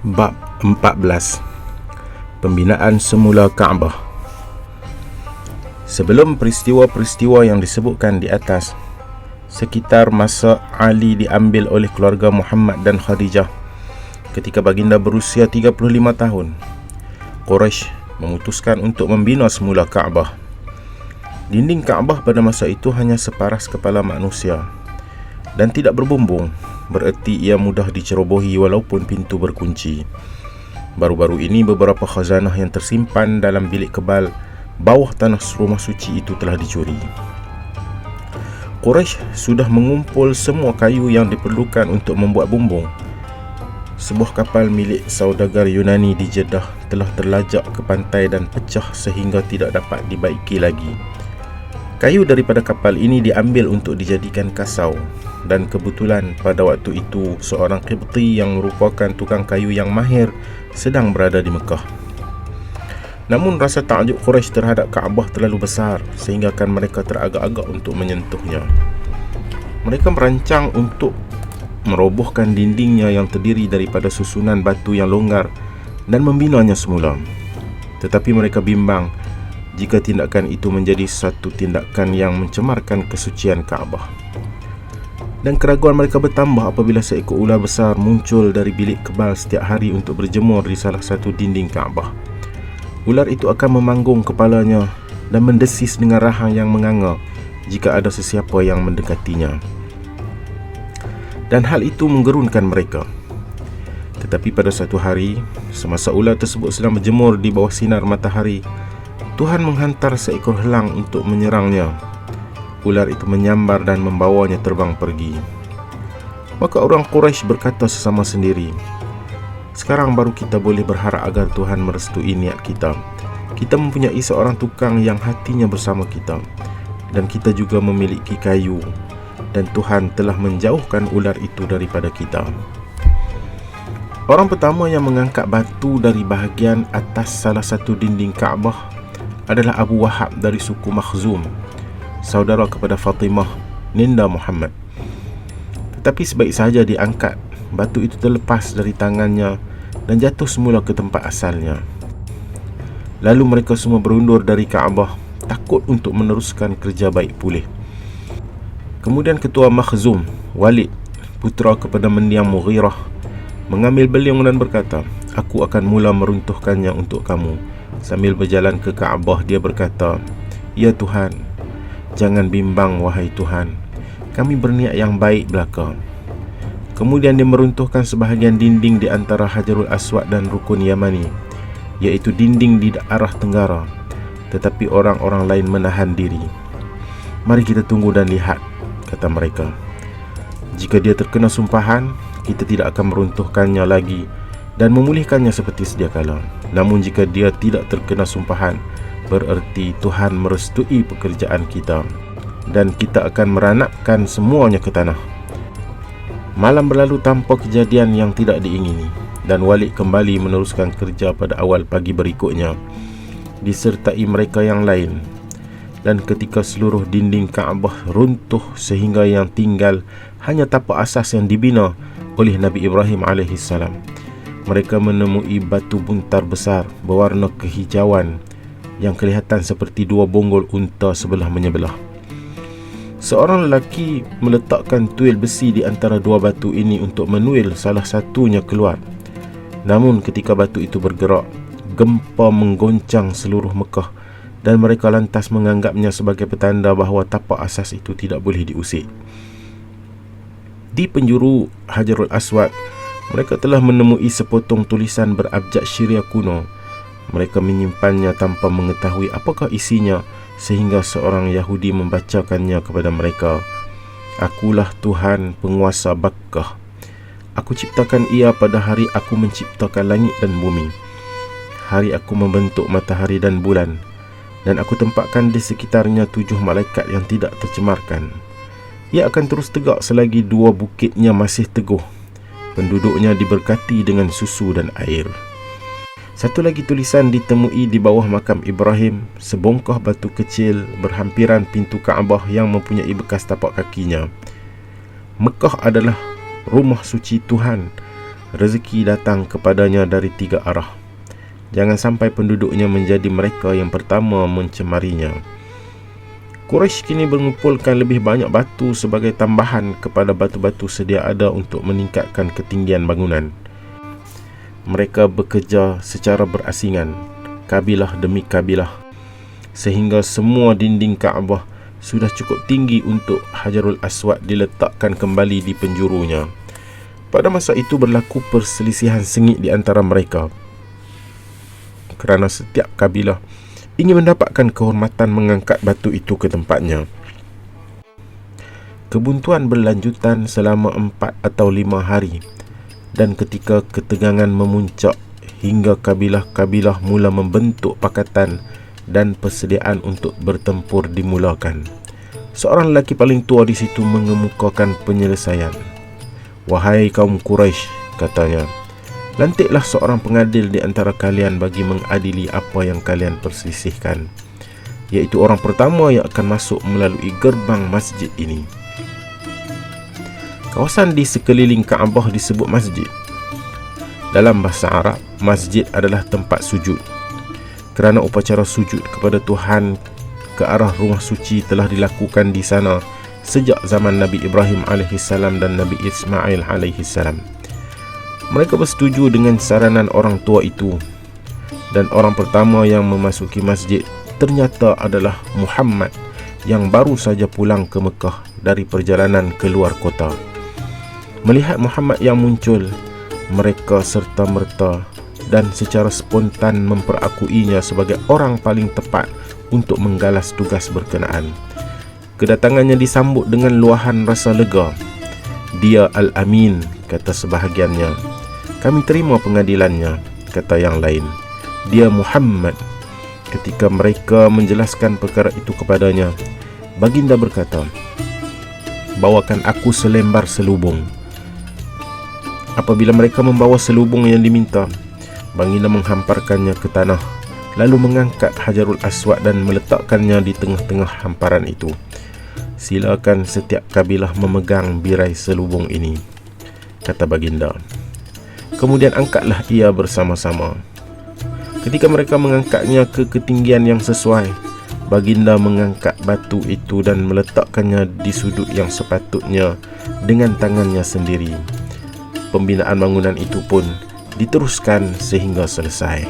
Bab 14. Pembinaan semula Kaabah. Sebelum peristiwa-peristiwa yang disebutkan di atas, sekitar masa Ali diambil oleh keluarga Muhammad dan Khadijah ketika baginda berusia 35 tahun, Quraisy memutuskan untuk membina semula Kaabah. Dinding Kaabah pada masa itu hanya separas kepala manusia dan tidak berbumbung, bererti ia mudah dicerobohi walaupun pintu berkunci. Baru-baru ini beberapa khazanah yang tersimpan dalam bilik kebal bawah tanah rumah suci itu telah dicuri. Quraisy sudah mengumpul semua kayu yang diperlukan untuk membuat bumbung. Sebuah kapal milik saudagar Yunani di Jeddah telah terlajak ke pantai dan pecah sehingga tidak dapat dibaiki lagi. Kayu daripada kapal ini diambil untuk dijadikan kasau, dan kebetulan pada waktu itu seorang Qibti yang merupakan tukang kayu yang mahir sedang berada di Mekah. Namun rasa takjub Quraisy terhadap Kaabah terlalu besar sehingga mereka teragak-agak untuk menyentuhnya. Mereka merancang untuk merobohkan dindingnya yang terdiri daripada susunan batu yang longgar dan membinanya semula. Tetapi mereka bimbang jika tindakan itu menjadi satu tindakan yang mencemarkan kesucian Kaabah. Dan keraguan mereka bertambah apabila seekor ular besar muncul dari bilik kebal setiap hari untuk berjemur di salah satu dinding Kaabah. Ular itu akan memanggung kepalanya dan mendesis dengan rahang yang menganga jika ada sesiapa yang mendekatinya. Dan hal itu menggerunkan mereka. Tetapi pada satu hari, semasa ular tersebut sedang berjemur di bawah sinar matahari, Tuhan menghantar seekor helang untuk menyerangnya. Ular itu menyambar dan membawanya terbang pergi. Maka orang Quraisy berkata sesama sendiri, sekarang baru kita boleh berharap agar Tuhan merestui niat kita. Kita mempunyai seorang tukang yang hatinya bersama kita, dan kita juga memiliki kayu, dan Tuhan telah menjauhkan ular itu daripada kita. Orang pertama yang mengangkat batu dari bahagian atas salah satu dinding Kaabah adalah Abu Wahab dari suku Makhzum, saudara kepada Fatimah, Ninda Muhammad. Tetapi sebaik saja diangkat, batu itu terlepas dari tangannya dan jatuh semula ke tempat asalnya. Lalu mereka semua berundur dari Kaabah, takut untuk meneruskan kerja baik pulih. Kemudian ketua Makhzum, Walid, putera kepada mendiang Mughirah, mengambil beliung dan berkata, aku akan mula meruntuhkannya untuk kamu. Sambil berjalan ke Kaabah, dia berkata, ya Tuhan, jangan bimbang wahai Tuhan, kami berniat yang baik belaka. Kemudian dia meruntuhkan sebahagian dinding di antara Hajarul Aswad dan Rukun Yamani, iaitu dinding di arah tenggara. Tetapi orang-orang lain menahan diri. Mari kita tunggu dan lihat, kata mereka. Jika dia terkena sumpahan, kita tidak akan meruntuhkannya lagi dan memulihkannya seperti sedia kala. Namun jika dia tidak terkena sumpahan, bererti Tuhan merestui pekerjaan kita dan kita akan meranapkan semuanya ke tanah. Malam berlalu tanpa kejadian yang tidak diingini, dan Walid kembali meneruskan kerja pada awal pagi berikutnya disertai mereka yang lain. Dan ketika seluruh dinding Kaabah runtuh sehingga yang tinggal hanya tapak asas yang dibina oleh Nabi Ibrahim AS, mereka menemui batu buntar besar berwarna kehijauan yang kelihatan seperti dua bonggol unta sebelah menyebelah. Seorang lelaki meletakkan tuil besi di antara dua batu ini untuk menuil salah satunya keluar. Namun ketika batu itu bergerak, gempa menggoncang seluruh Mekah dan mereka lantas menganggapnya sebagai petanda bahawa tapak asas itu tidak boleh diusik. Di penjuru Hajarul Aswad, mereka telah menemui sepotong tulisan berabjad Syria kuno. Mereka menyimpannya tanpa mengetahui apakah isinya, sehingga seorang Yahudi membacakannya kepada mereka. Akulah Tuhan penguasa Bakkah. Aku ciptakan ia pada hari aku menciptakan langit dan bumi. Hari aku membentuk matahari dan bulan, dan aku tempatkan di sekitarnya 7 malaikat yang tidak tercemarkan. Ia akan terus tegak selagi dua bukitnya masih teguh. Penduduknya diberkati dengan susu dan air. Satu lagi tulisan ditemui di bawah makam Ibrahim, sebongkah batu kecil berhampiran pintu Kaabah yang mempunyai bekas tapak kakinya. Mekah adalah rumah suci Tuhan, rezeki datang kepadanya dari 3 arah. Jangan sampai penduduknya menjadi mereka yang pertama mencemarinya. Quraisy kini mengumpulkan lebih banyak batu sebagai tambahan kepada batu-batu sedia ada untuk meningkatkan ketinggian bangunan. Mereka bekerja secara berasingan, kabilah demi kabilah, sehingga semua dinding Kaabah sudah cukup tinggi untuk Hajarul Aswad diletakkan kembali di penjurunya. Pada masa itu berlaku perselisihan sengit di antara mereka, kerana setiap kabilah ingin mendapatkan kehormatan mengangkat batu itu ke tempatnya. Kebuntuan berlanjutan selama 4 atau 5 hari, dan ketika ketegangan memuncak hingga kabilah-kabilah mula membentuk pakatan dan persediaan untuk bertempur dimulakan, seorang lelaki paling tua di situ mengemukakan penyelesaian. "Wahai kaum Quraisy," katanya, "lantiklah seorang pengadil di antara kalian bagi mengadili apa yang kalian perselisihkan, iaitu orang pertama yang akan masuk melalui gerbang masjid ini." Kawasan di sekeliling Kaabah disebut masjid. Dalam bahasa Arab, masjid adalah tempat sujud, kerana upacara sujud kepada Tuhan ke arah rumah suci telah dilakukan di sana sejak zaman Nabi Ibrahim AS dan Nabi Ismail AS. Mereka bersetuju dengan saranan orang tua itu, dan orang pertama yang memasuki masjid ternyata adalah Muhammad yang baru saja pulang ke Mekah dari perjalanan ke luar kota. Melihat Muhammad yang muncul, mereka serta-merta dan secara spontan memperakuinya sebagai orang paling tepat untuk menggalas tugas berkenaan. Kedatangannya disambut dengan luahan rasa lega. "Dia Al-Amin," kata sebahagiannya. "Kami terima pengadilannya," kata yang lain. "Dia Muhammad." Ketika mereka menjelaskan perkara itu kepadanya, baginda berkata, "Bawakan aku selembar selubung." Apabila mereka membawa selubung yang diminta, baginda menghamparkannya ke tanah, lalu mengangkat Hajarul Aswad dan meletakkannya di tengah-tengah hamparan itu. "Silakan setiap kabilah memegang birai selubung ini," kata baginda. Kemudian angkatlah ia bersama-sama. Ketika mereka mengangkatnya ke ketinggian yang sesuai, baginda mengangkat batu itu dan meletakkannya di sudut yang sepatutnya dengan tangannya sendiri. Pembinaan bangunan itu pun diteruskan sehingga selesai.